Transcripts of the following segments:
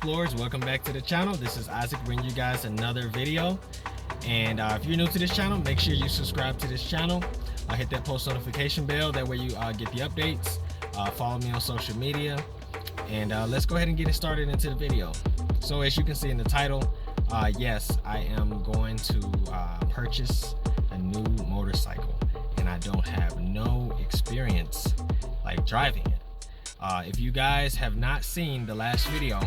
explorers, welcome back to the channel. This is Isaac bringing you guys another video. And if you're new to this channel, make sure you subscribe to this channel. Hit that post notification bell, that way you get the updates. Follow me on social media, and let's go ahead and get it started into the video. So as you can see in the title, yes, I am going to purchase a new motorcycle, and I don't have no experience like driving it. If you guys have not seen the last video,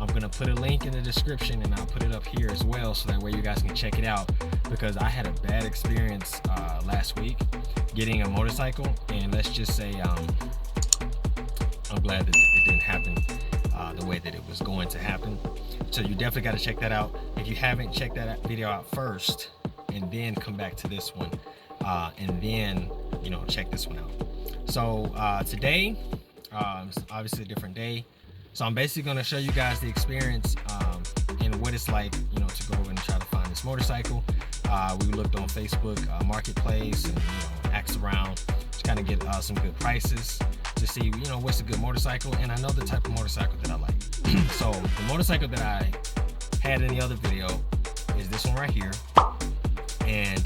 I'm gonna put a link in the description, and I'll put it up here as well, so that way you guys can check it out, because I had a bad experience last week getting a motorcycle, and let's just say I'm glad that it didn't happen the way that it was going to happen. So you definitely got to check that out. If you haven't, checked that video out first and then come back to this one, and then check this one out. So today it's obviously a different day, so I'm basically going to show you guys the experience and what it's like to go and try to find this motorcycle. We looked on Facebook Marketplace and asked around to kind of get some good prices to see what's a good motorcycle, and I know the type of motorcycle that I like. So the motorcycle that I had in the other video is this one right here, and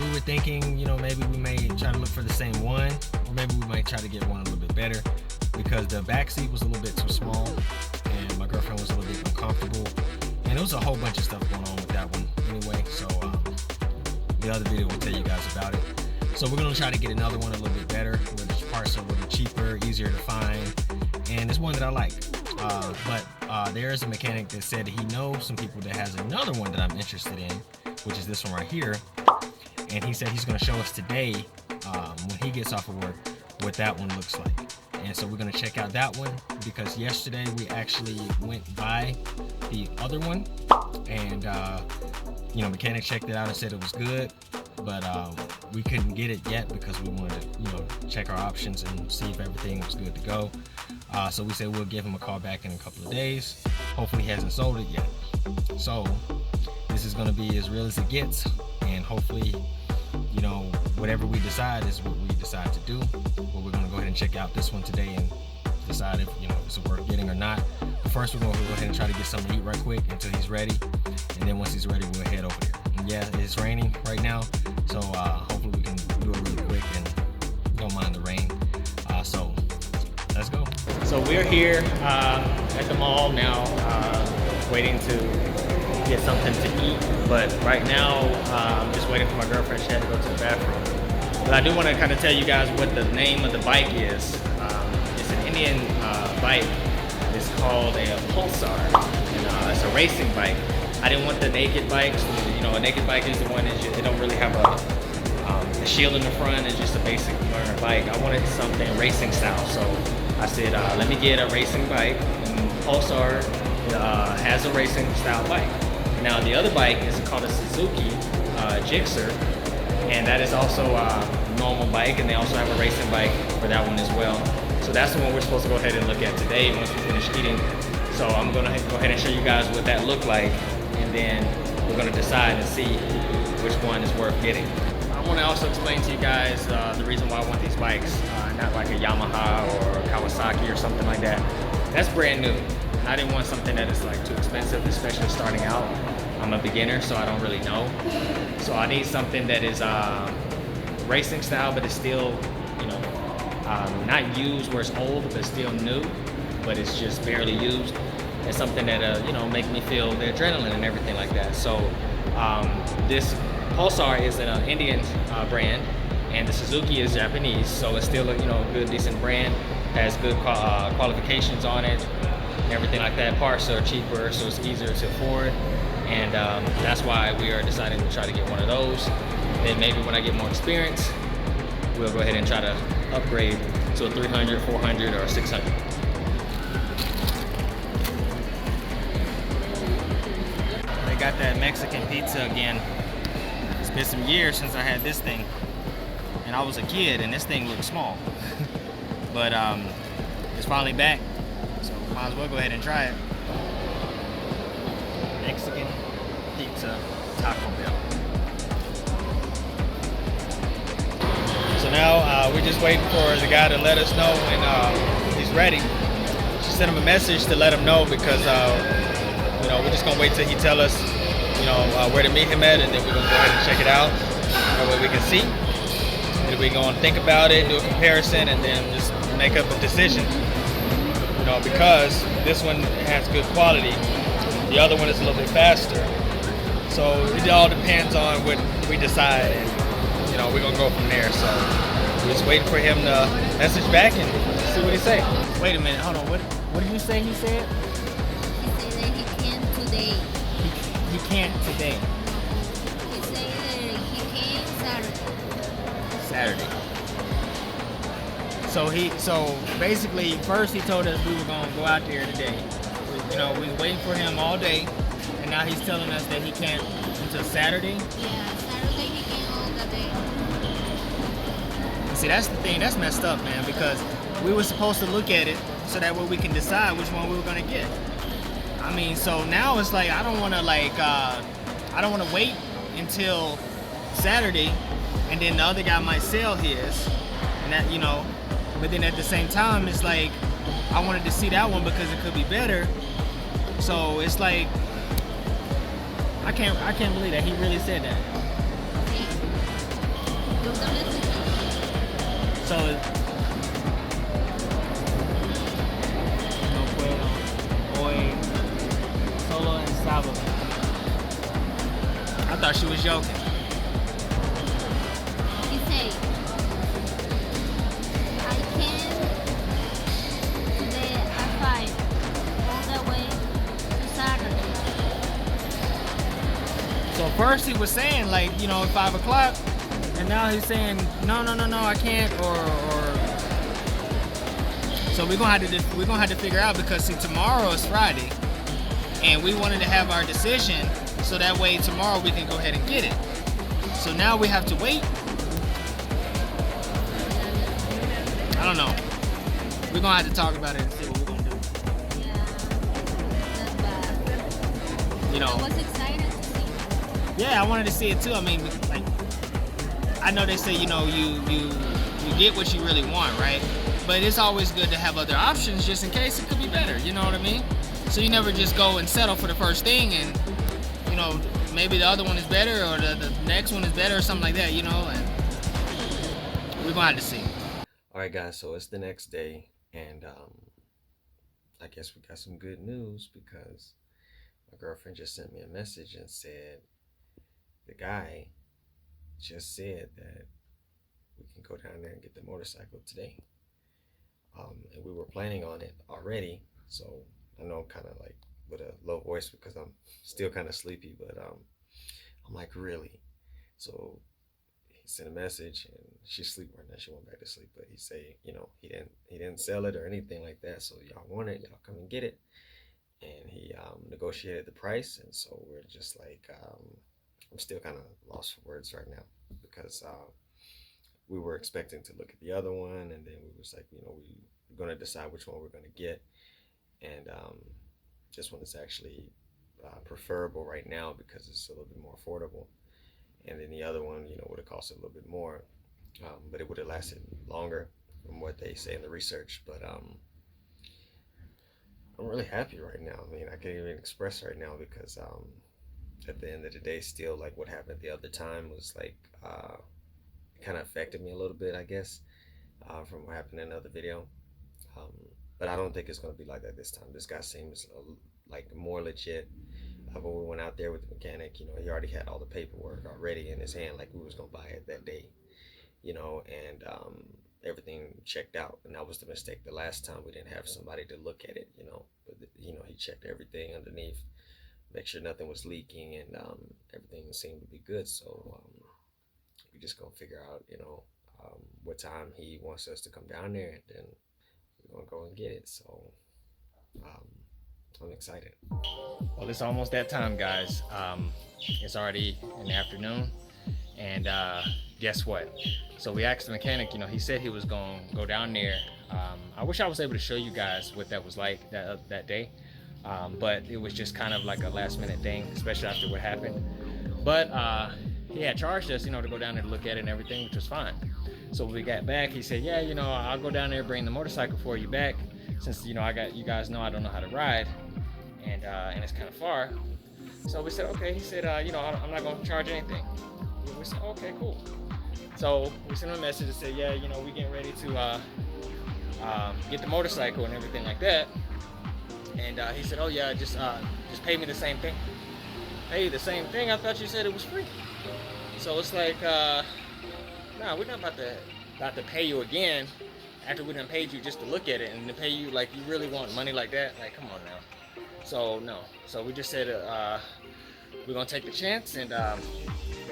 we were thinking maybe we may try to look for the same one, or maybe we might try to get one a little bit better, because the back seat was a little bit too small and my girlfriend was a little bit uncomfortable, and there was a whole bunch of stuff going on with that one anyway. So the other video will tell you guys about it. So we're gonna try to get another one a little bit better, where the parts are a little cheaper, easier to find, and it's one that I like. But there is a mechanic that said he knows some people that has another one that I'm interested in, which is this one right here. And he said he's gonna show us today, when he gets off of work, what that one looks like. And so we're gonna check out that one, because yesterday we actually went by the other one, and mechanic checked it out and said it was good, but we couldn't get it yet because we wanted to check our options and see if everything was good to go. So we said we'll give him a call back in a couple of days. Hopefully he hasn't sold it yet. So this is going to be as real as it gets, and hopefully whatever we decide is what we decide to do. But we're going to go ahead and check out this one today and decide if it's worth getting or not. But first we're going to go ahead and try to get something to eat right quick until he's ready, and then once he's ready we'll head over there. And yeah, it's raining right now, so hopefully we can do it really quick and don't mind the rain. So let's go. So we're here at the mall now, waiting to get something to eat, but right now I'm just waiting for my girlfriend. She had to go to the bathroom. But I do want to kind of tell you guys what the name of the bike is. It's an Indian bike. It's called a Pulsar, and it's a racing bike. I didn't want the naked bikes. A naked bike is the one that they don't really have a shield in the front. It's just a basic learner bike. I wanted something racing style, so I said let me get a racing bike, and Pulsar has a racing style bike. Now the other bike is called a Suzuki Gixxer, and that is also a normal bike, and they also have a racing bike for that one as well. So that's the one we're supposed to go ahead and look at today once we finish eating. So I'm gonna go ahead and show you guys what that looked like, and then we're gonna decide and see which one is worth getting. I want to also explain to you guys the reason why I want these bikes, not like a Yamaha or Kawasaki or something like that. That's brand new. I didn't want something that is like too expensive, especially starting out. I'm a beginner, so I don't really know. So I need something that is racing style, but it's still, not used where it's old, but still new, but it's just barely used. It's something that make me feel the adrenaline and everything like that. So this Pulsar is an Indian brand, and the Suzuki is Japanese, so it's still a good, decent brand. Has good qualifications on it and everything like that. Parts are cheaper, so it's easier to afford, and that's why we are deciding to try to get one of those. Then maybe when I get more experience, we'll go ahead and try to upgrade to a 300, 400, or 600. They got that Mexican pizza again. It's been some years since I had this thing, and I was a kid, and this thing looked small. But it's finally back, so might as well go ahead and try it. Mexican pizza, Taco Bell. So now we're just waiting for the guy to let us know when he's ready. sent him a message to let him know because we're just gonna wait till he tell us where to meet him at, and then we're gonna go ahead and check it out. That way we can see. And we're gonna think about it, do a comparison, and then just make up a decision. Because this one has good quality, the other one is a little bit faster. So it all depends on what we decide, and we're gonna go from there. So we're just waiting for him to message back and see what he say. Wait a minute, hold on. What did you say he said? He said that he can't today. He can't today. He said that he can Saturday. So basically, first he told us we were gonna go out there today. We was waiting for him all day, and now he's telling us that he can't until Saturday. Yeah, Saturday he can all the day. See, that's the thing. That's messed up, man. Because we were supposed to look at it so that way we can decide which one we were gonna get. I mean, so now it's like I don't want to wait until Saturday, and then the other guy might sell his, and that But then at the same time, it's like I wanted to see that one because it could be better. So it's like I can't believe that he really said that. So no puedo hoy solo en sábado. I thought she was joking. He said I can today at 5 all the way to Saturday. So first he was saying like, at 5 o'clock, and now he's saying no, I can't, or so we're gonna have to figure out, because see, tomorrow is Friday, and we wanted to have our decision so that way tomorrow we can go ahead and get it. So now we have to wait. I don't know. We're gonna have to talk about it and see what we're gonna do. Yeah, that's bad. I was excited to see. Yeah, I wanted to see it too. I mean, like, I know they say you get what you really want, right? But it's always good to have other options just in case it could be better. You know what I mean? So you never just go and settle for the first thing, and maybe the other one is better, or the next one is better, or something like that. And we're gonna have to see. All right, guys. So it's the next day, and I guess we got some good news, because my girlfriend just sent me a message and said the guy just said that we can go down there and get the motorcycle today. And we were planning on it already, so I know I'm kind of like with a low voice because I'm still kind of sleepy, but I'm like, really? So he sent a message, and she's asleep right now. She went back to sleep, but he say, he didn't sell it or anything like that. So y'all want it, y'all come and get it. And he negotiated the price, and so we're just like, I'm still kind of lost for words right now, because we were expecting to look at the other one, and then we was like, we're going to decide which one we're going to get. And this one is actually preferable right now because it's a little bit more affordable. And then the other one, would have cost a little bit more, but it would have lasted longer from what they say in the research. But I'm really happy right now. I mean, I can't even express right now, because at the end of the day, still, like, what happened the other time was like, it kind of affected me a little bit, I guess, from what happened in another video. But I don't think it's going to be like that this time. This guy seems like more legit. When we went out there with the mechanic, he already had all the paperwork already in his hand, like we was going to buy it that day, and everything checked out. And that was the mistake the last time. We didn't have somebody to look at it, but he checked everything underneath, make sure nothing was leaking, and everything seemed to be good. So we just gonna figure out, what time he wants us to come down there, and then we're gonna go and get it. So I'm excited. Well, it's almost that time, guys. It's already in the afternoon, and guess what? So we asked the mechanic, he said he was gonna go down there. I wish I was able to show you guys what that was like that day, but it was just kind of like a last minute thing, especially after what happened. But he had charged us, to go down there to look at it and everything, which was fine. So when we got back, he said, yeah, I'll go down there, bring the motorcycle for you back. since you guys know I don't know how to ride, and it's kind of far. So we said, okay. He said, I'm not gonna charge anything. We said, okay, cool. So we sent him a message that said, yeah, we getting ready to get the motorcycle and everything like that. And he said, oh yeah, just pay me the same thing. Pay you the same thing? I thought you said it was free. So it's like, nah, we're not about to pay you again after we done paid you just to look at it, and to pay you like you really want money like that. Like, come on now. So no. So we just said we're gonna take the chance, and the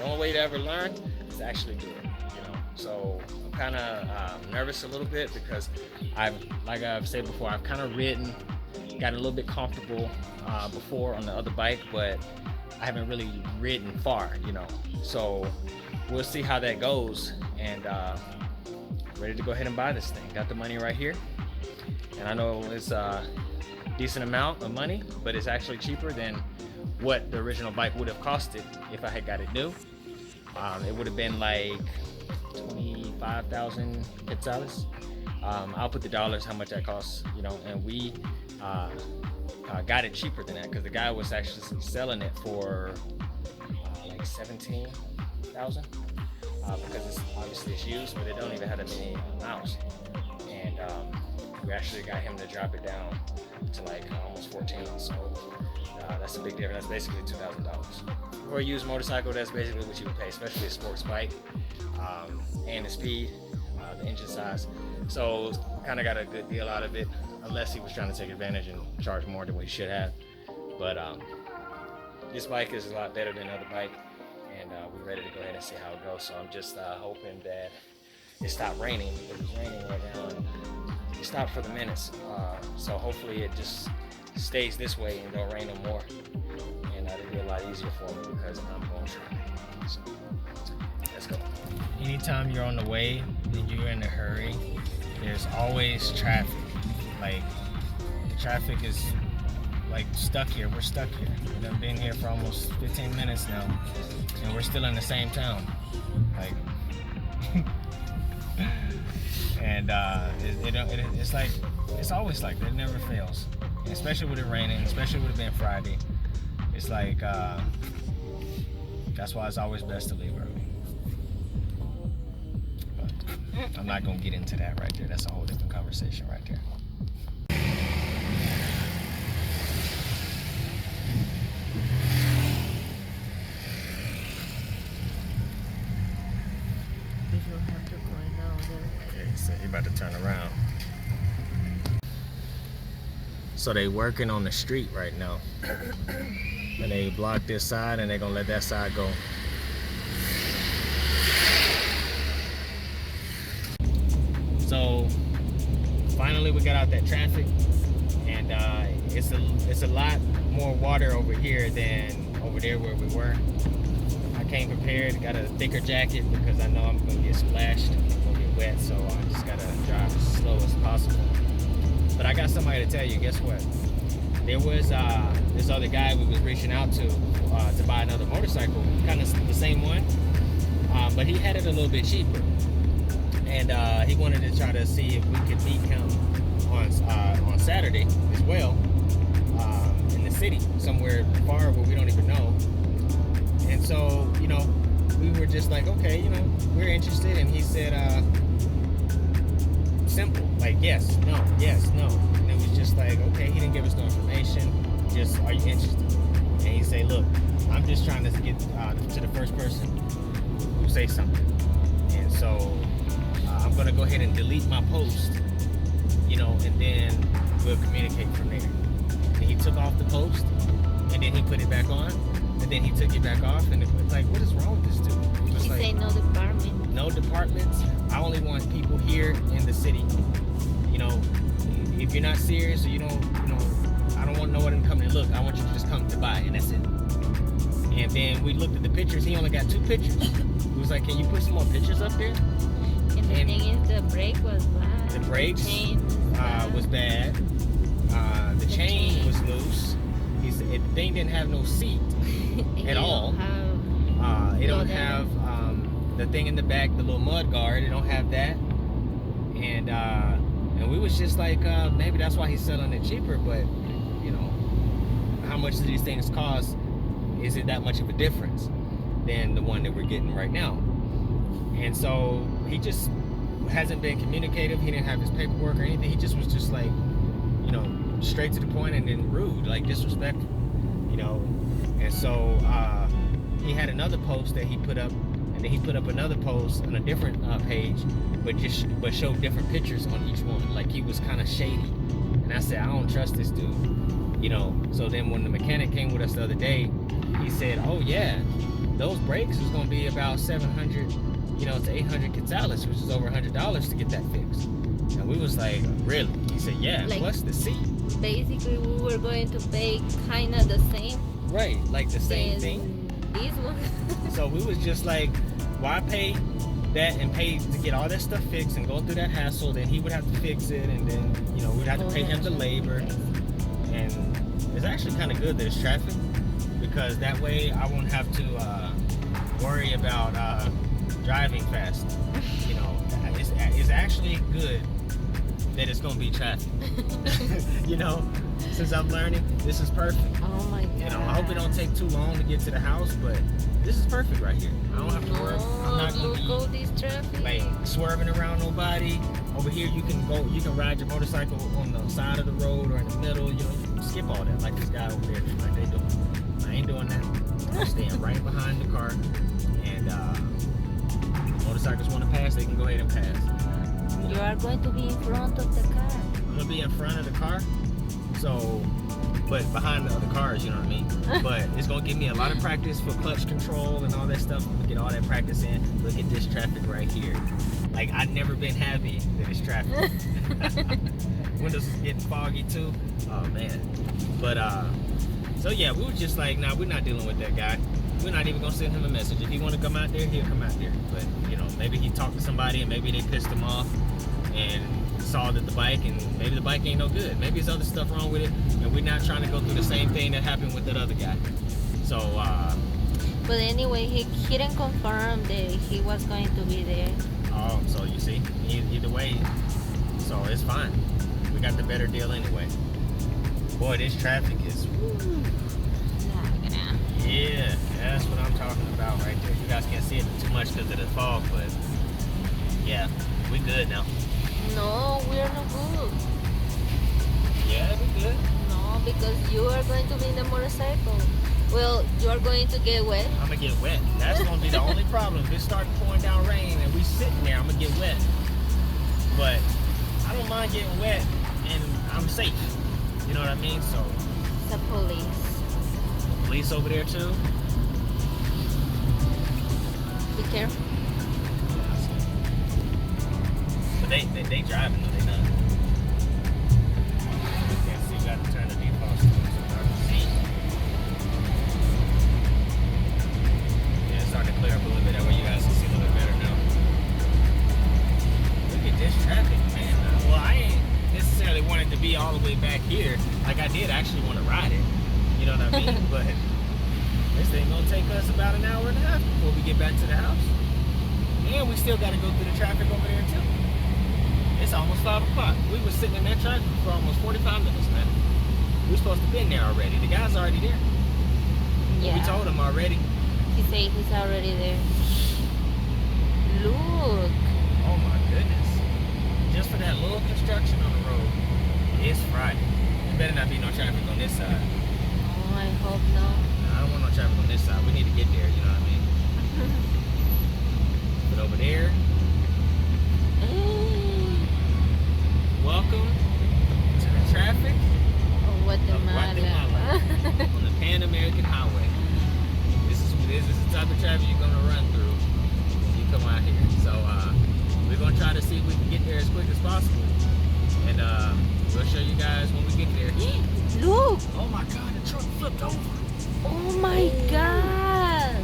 only way to ever learn is to actually do it. So I'm kind of nervous a little bit because like I've said before, I've kind of ridden, got a little bit comfortable before on the other bike, but I haven't really ridden far, So we'll see how that goes, and ready to go ahead and buy this thing. Got the money right here, and I know it's a decent amount of money, but it's actually cheaper than what the original bike would have costed if I had got it new. It would have been like 25,000 quetzales. I'll put the dollars how much that costs, and we got it cheaper than that because the guy was actually selling it for like 17,000 because it's used, but it don't even have that many miles. And we actually got him to drop it down to like almost 14. So that's a big difference. That's basically $2,000 for a used motorcycle. That's basically what you would pay, especially a sports bike, and the speed, the engine size. So kind of got a good deal out of it, unless he was trying to take advantage and charge more than what he should have. But this bike is a lot better than the other bike, and we're ready to go ahead and see how it goes. So I'm just hoping that it stopped raining, because it's raining right now, and it stopped for the minutes. So hopefully it just stays this way and don't rain no more, and it'll be a lot easier for me because I'm going to try. So let's go. Anytime you're on the way and you're in a hurry, there's always traffic. Like, the traffic is like stuck here. We're stuck here. We've been here for almost 15 minutes now, and we're still in the same town. Like, and it's like, it's always like that. It never fails. And especially with it raining, especially with it being Friday. It's like, that's why it's always best to leave early. But I'm not gonna get into that right there. That's a whole different conversation right there. Okay, so he about to turn around. So they working on the street right now. And they blocked this side and they're gonna let that side go. So finally we got out that traffic, and it's a lot more water over here than over there where we were. I came prepared, got a thicker jacket because I know I'm gonna get splashed, I'm gonna get wet, so I just gotta drive as slow as possible. But I got somebody to tell you, guess what? There was this other guy we was reaching out to buy another motorcycle, kind of the same one, but he had it a little bit cheaper. And he wanted to try to see if we could meet him on Saturday as well, in the city, somewhere far where we don't even know. And so, we were just like, okay, we're interested. And he said, simple, like yes, no, yes, no. And it was just like, okay, he didn't give us no information, just, are you interested? And he said, look, I'm just trying to get to the first person who say something. And so I'm gonna go ahead and delete my post, and then we'll communicate from there. And he took off the post, and then he put it back on, and then he took it back off, and it was like, what is wrong with this dude? He like, say no department. No departments. I only want people here in the city. If you're not serious or you don't, I don't want no one to come and look. I want you to just come to buy, and that's it. And then we looked at the pictures. He only got 2 pictures. He was like, can you put some more pictures up there? And the thing is, the brake was bad. The brakes was bad. The chain was loose. He said the thing didn't have no seat at all. It don't have the thing in the back, the little mud guard. It don't have that. And And we was just like, maybe that's why he's selling it cheaper, but you know, how much do these things cost? Is it that much of a difference than the one that we're getting right now? And so he just hasn't been communicative. He didn't have his paperwork or anything. He just was just like, you know, straight to the point and then rude, like disrespectful, you know. And so he had another post that he put up, and then he put up another post on a different page, but showed different pictures on each one. Like he was kind of shady. And I said, I don't trust this dude, you know. So then when the mechanic came with us the other day, he said, oh yeah, those brakes is gonna be about 700, you know, to 800 quetzales, which is over $100 to get that fixed. And we was like, really? He said, yeah, Like, plus the seat. Basically, we were going to pay kind of the same. Right, like the same as thing. This one. So we was just like, why pay that and pay to get all that stuff fixed and go through that hassle? Then he would have to fix it, and then, you know, we'd have to pay him the labor. And it's actually kind of good that it's traffic, because that way I won't have to worry about driving fast. You know, it's actually good that it's gonna be traffic. You know, since I'm learning, this is perfect. Oh my god. You know, I hope it don't take too long to get to the house, but this is perfect right here. I don't have to worry. I'm not gonna go be this traffic. like swerving around nobody. Over here, you can ride your motorcycle on the side of the road or in the middle. You know, you can skip all that, like this guy over there, like they doing. I ain't doing that. I'm staying right behind the car, and motorcycles want to pass, they can go ahead and pass. You are going to be in front of the car. I'm gonna be in front of the car, so, but behind the other cars, you know what I mean? But it's gonna give me a lot of practice for clutch control and all that stuff. I'm gonna get all that practice in. Look at this traffic right here. Like, I've never been happy that it's traffic. Windows is getting foggy too. Oh man. But so yeah, we were just like, nah, we're not dealing with that guy. We're not even gonna send him a message. If he wanna come out there, he'll come out there. But you know, maybe he talked to somebody and maybe they pissed him off and saw that the bike, and maybe the bike ain't no good. Maybe there's other stuff wrong with it, and we're not trying to go through the same thing that happened with that other guy. So But anyway, he didn't confirm that he was going to be there. oh, so you see, either way, so it's fine. We got the better deal anyway. Boy, this traffic is, yeah, that's what I'm talking about right there. You guys can't see it too much because of the fog, but yeah, we good now. No, we're not good. Yeah, we good. No, because you are going to be in the motorcycle. Well, you are going to get wet. I'm gonna get wet. That's gonna be the only problem. If it starts pouring down rain and we sitting there, I'm gonna get wet. But I don't mind getting wet, and I'm safe. You know what I mean? So The police. police over there too. Be careful. But they driving though, they not. You can't see, you got to turn the default so I can see. Yeah, it's starting to clear up a little bit, that way you guys can see a little bit better now. Look at this traffic, man. Well, I ain't necessarily wanted to be all the way back here. Like, I did actually want to ride it. You know what I mean? But this thing gonna take us about an hour and a half before we get back to the house. And we still gotta go through the traffic over there too. It's almost 5 o'clock. We were sitting in that traffic for almost 45 minutes, man. We supposed to been there already. The guy's already there. Yeah. We told him already. He said he's already there. Look. Oh my goodness. Just for that little construction on the road, it's Friday. There better not be no traffic on this side. Oh, I hope no. I don't want no traffic on this side. We need to get there, you know what I mean? But over there, welcome to the traffic Oh, of Guatemala on the Pan American Highway. This is the type of traffic you're gonna run through when you come out here. So we're gonna try to see if we can get there as quick as possible, and we'll show you guys when we get there. Look. Oh my God, the truck flipped over. Oh my god.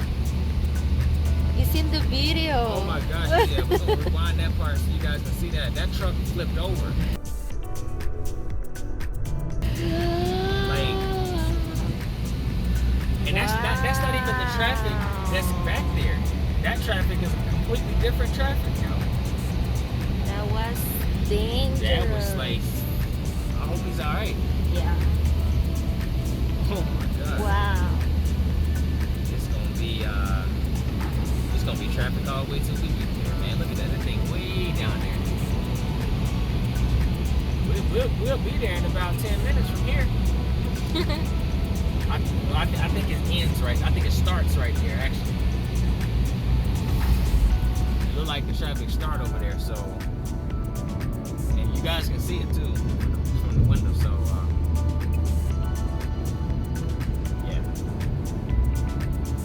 It's in the video. Oh my gosh, yeah, we're gonna rewind that part so you guys can see that. That truck flipped over. Like, and that's not even the traffic that's back there. That traffic is a completely different traffic now. That was dangerous. Dad was like, I hope he's all right. Yeah. Oh my God. Wow. It's gonna be traffic all the way till we get there, man. Look at that thing way down there. We'll be there in about 10 minutes from here. I think it ends right. I think it starts right there, actually. It look like the traffic start over there, so, and you guys can see it too from the window. So, yeah.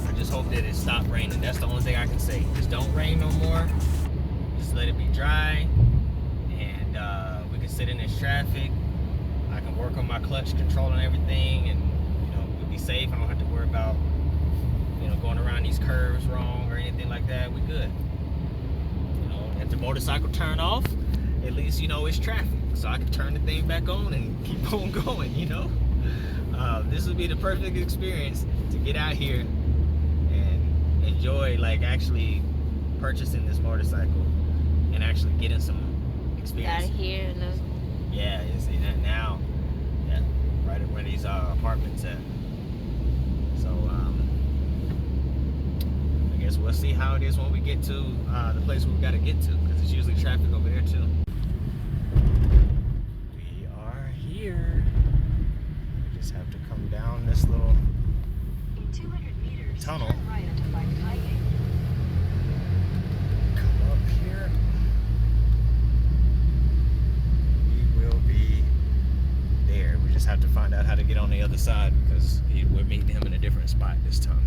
I just hope that it stopped raining. That's the only thing I can say. Just don't rain no more. Just let it be dry, and we can sit in this traffic. I can work on my clutch control and everything, and we'll be safe. I don't have to worry about going around these curves wrong or anything like that. We good. If the motorcycle turn off, at least it's traffic, so I can turn the thing back on and keep on going. This would be the perfect experience to get out here and enjoy, like, actually purchasing this motorcycle and actually getting some experience. Out here, look. Yeah, you see that now. Yeah, right at where these apartments at. So I guess we'll see how it is when we get to the place we got to get to, because it's usually traffic over there too. We are here. We just have to come down this little In 200 meters, tunnel. turn right onto Bike Highway. Come up here. We will be there. We just have to find out how to get on the other side, because we're meeting him in a different spot this time.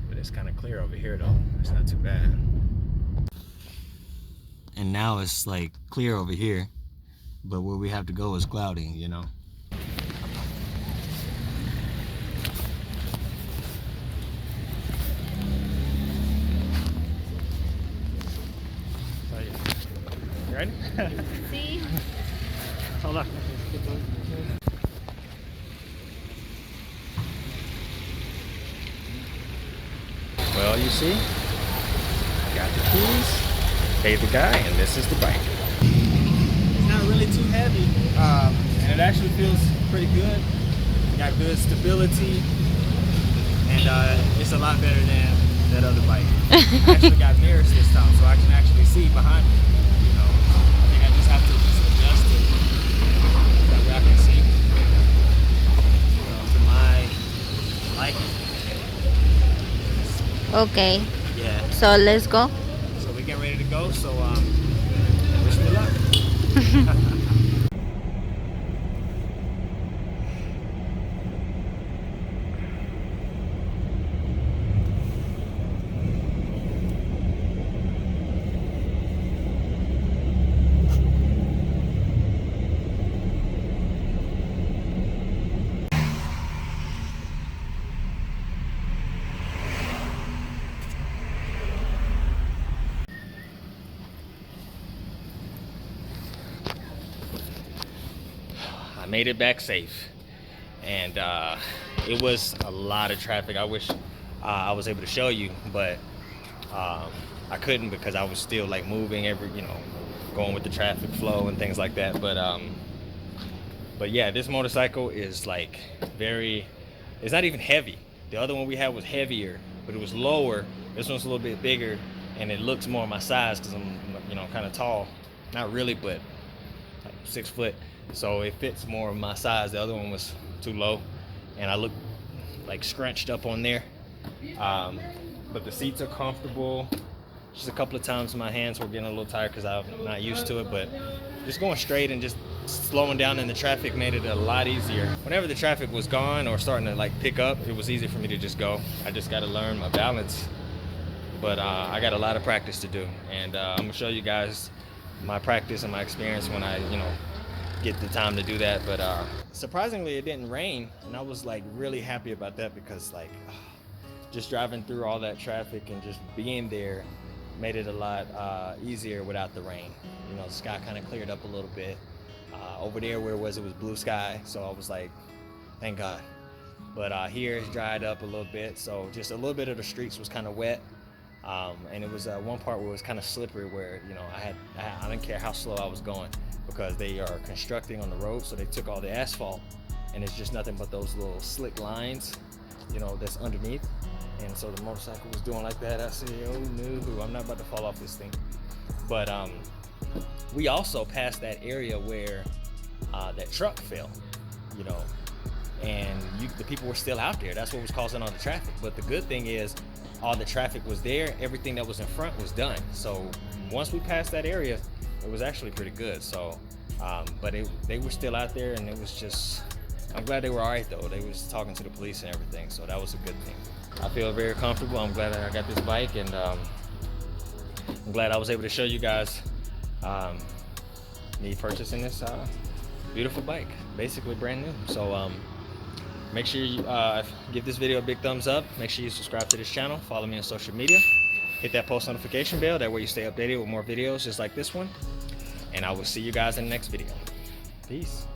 But it's kind of clear over here though. It's not too bad. And now it's like clear over here, but where we have to go is cloudy, So you ready? See? Hold on. Well, you see, I got the keys, paid the guy, and this is the bike. It's not really too heavy, and it actually feels pretty good. Got good stability, and it's a lot better than that other bike. I actually got mirrors this time, so I can actually see behind me. I think I just have to adjust it that way I can see to my liking. Okay. Yeah. So let's go. So we're getting ready to go. So wish me luck. I made it back safe, and it was a lot of traffic. I wish I was able to show you, but I couldn't, because I was still like moving going with the traffic flow and things like that. But yeah, this motorcycle is like it's not even heavy. The other one we had was heavier, but it was lower. This one's a little bit bigger, and it looks more my size, because I'm kind of tall. Not really, but like 6 foot. So it fits more of my size. The other one was too low, and I look like scrunched up on there. But the seats are comfortable. Just a couple of times my hands were getting a little tired because I'm not used to it, but just going straight and just slowing down in the traffic made it a lot easier. Whenever the traffic was gone or starting to like pick up, it was easy for me to just go. I just got to learn my balance, but I got a lot of practice to do, and I'm gonna show you guys my practice and my experience when I get the time to do that. But surprisingly, it didn't rain, and I was like really happy about that, because like just driving through all that traffic and just being there made it a lot easier without the rain. The sky kind of cleared up a little bit. Over there where it was blue sky, so I was like, thank God. But here it's dried up a little bit, so just a little bit of the streets was kind of wet. And it was one part where it was kind of slippery, where I didn't care how slow I was going, because they are constructing on the road, so they took all the asphalt, and it's just nothing but those little slick lines, that's underneath. And so the motorcycle was doing like that. I said, oh no, I'm not about to fall off this thing. But we also passed that area where that truck fell, and the people were still out there. That's what was causing all the traffic. But the good thing is, all the traffic was there. Everything that was in front was done. So once we passed that area, it was actually pretty good. So, but they were still out there, and it was just, I'm glad they were all right though. They was talking to the police and everything, so that was a good thing. I feel very comfortable. I'm glad that I got this bike, and I'm glad I was able to show you guys me purchasing this beautiful bike, basically brand new. So make sure you give this video a big thumbs up. Make sure you subscribe to this channel. Follow me on social media. Hit that post notification bell. That way you stay updated with more videos just like this one. And I will see you guys in the next video. Peace.